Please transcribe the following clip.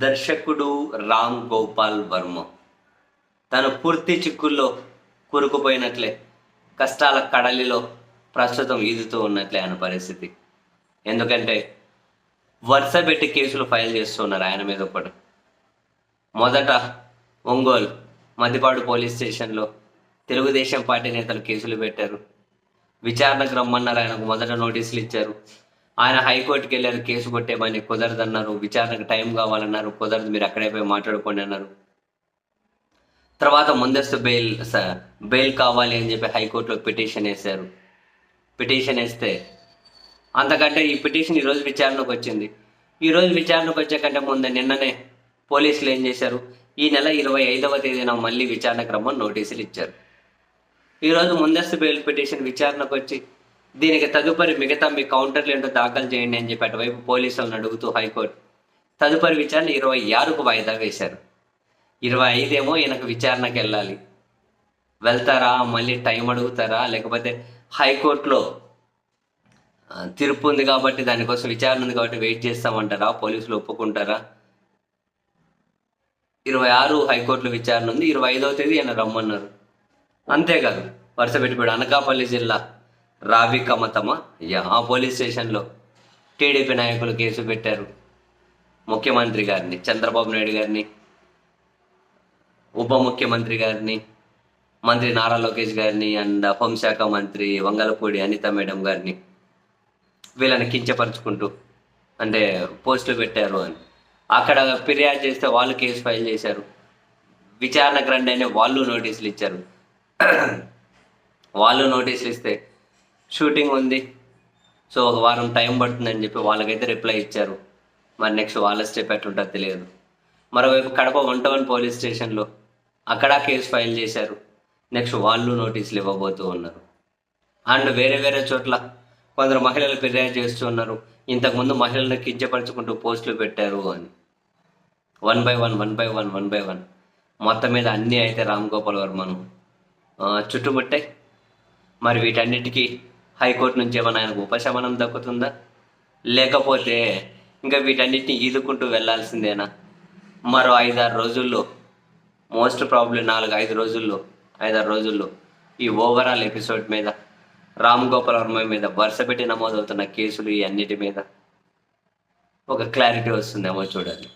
దర్శకుడు రామ్ గోపాల్ వర్మ తను పూర్తి చిక్కుల్లో కూరుకుపోయినట్లే, కష్టాల కడలిలో ప్రస్తుతం ఈదుతూ ఉన్నట్లే ఆయన పరిస్థితి. ఎందుకంటే వరుస పెట్టి కేసులు ఫైల్ చేస్తున్నారు ఆయన మీద ఒకటి. మొదట ఒంగోలు మద్దిపాడు పోలీస్ స్టేషన్లో తెలుగుదేశం పార్టీ నేతలు కేసులు పెట్టారు. విచారణకు రమ్మన్నారు. ఆయనకు మొదట నోటీసులు ఇచ్చారు. ఆయన హైకోర్టుకి వెళ్ళారు. కేసు కొట్టేమని కుదరదన్నారు. విచారణకు టైం కావాలన్నారు. కుదరదు, మీరు అక్కడే పోయి మాట్లాడుకోండి అన్నారు. తర్వాత ముందస్తు బెయిల్ కావాలి అని చెప్పి హైకోర్టులో పిటిషన్ వేశారు. పిటిషన్ వేస్తే అంతకంటే ఈ పిటిషన్ ఈరోజు విచారణకు వచ్చింది. ఈరోజు విచారణకు వచ్చే కంటే ముందే నిన్ననే పోలీసులు ఏం చేశారు, ఈ నెల 25వ తేదీన మళ్ళీ విచారణకు రమ్మని నోటీసులు ఇచ్చారు. ఈరోజు ముందస్తు బెయిల్ పిటిషన్ విచారణకు వచ్చి దీనికి తదుపరి మిగతా మీ కౌంటర్లు ఏంటో దాఖలు చేయండి అని చెప్పి అటువైపు పోలీసులను అడుగుతూ హైకోర్టు తదుపరి విచారణ 26కు వాయిదా వేశారు. 25 ఏమో ఈయనకు విచారణకు వెళ్ళాలి. వెళ్తారా, మళ్ళీ టైం అడుగుతారా, లేకపోతే హైకోర్టులో తీర్పు ఉంది కాబట్టి దానికోసం విచారణ ఉంది కాబట్టి వెయిట్ చేస్తామంటారా, పోలీసులు ఒప్పుకుంటారా? 26 హైకోర్టులో విచారణ ఉంది, 25వ తేదీ ఆయన రమ్మన్నారు. అంతేకాదు, వరుస పెట్టిపోయాడు. అనకాపల్లి జిల్లా రావి కమతమ ఆ పోలీస్ స్టేషన్లో టీడీపీ నాయకులు కేసు పెట్టారు. ముఖ్యమంత్రి గారిని, చంద్రబాబు నాయుడు గారిని, ఉప ముఖ్యమంత్రి గారిని, మంత్రి నారా లోకేష్ గారిని అండ్ హోంశాఖ మంత్రి వంగలపూడి అనిత మేడం గారిని, వీళ్ళని కించపరుచుకుంటూ అంటే పోస్టులు పెట్టారు అని అక్కడ ఫిర్యాదు చేస్తే వాళ్ళు కేసు ఫైల్ చేశారు. విచారణకు రండి అని వాళ్ళు నోటీసులు ఇచ్చారు. వాళ్ళు నోటీసులు ఇస్తే షూటింగ్ ఉంది, సో ఒక వారం టైం పడుతుందని చెప్పి వాళ్ళకైతే రిప్లై ఇచ్చారు. మరి నెక్స్ట్ వాళ్ళ స్టెప్ ఎట్లుంటుందో తెలియదు. మరోవైపు కడప 1 పోలీస్ స్టేషన్లో అక్కడ కేసు ఫైల్ చేశారు. నెక్స్ట్ వాళ్ళు నోటీసులు ఇవ్వబోతూ ఉన్నారు. అండ్ వేరే వేరే చోట్ల కొందరు మహిళలు ఫిర్యాదు చేస్తూ ఉన్నారు, ఇంతకుముందు మహిళలను కించపరుచుకుంటూ పోస్టులు పెట్టారు అని. 1 by 1 మొత్తం మీద అన్నీ అయితే రామ్ గోపాల్ వర్మను చుట్టుముట్టాయి. మరి వీటన్నిటికీ హైకోర్టు నుంచి ఏమైనా ఆయనకు ఉపశమనం దక్కుతుందా, లేకపోతే ఇంకా వీటన్నిటిని ఈదుకుంటూ వెళ్లాల్సిందేనా? మరో 5-6 రోజుల్లో, మోస్ట్ ప్రాబ్లీ 4-5 రోజుల్లో ఈ ఓవరాల్ ఎపిసోడ్ మీద, రామ్ గోపాల్ వర్మ మీద వరుస పెట్టి నమోదవుతున్న కేసులు ఈ అన్నిటి మీద ఒక క్లారిటీ వస్తుందేమో చూడాలి.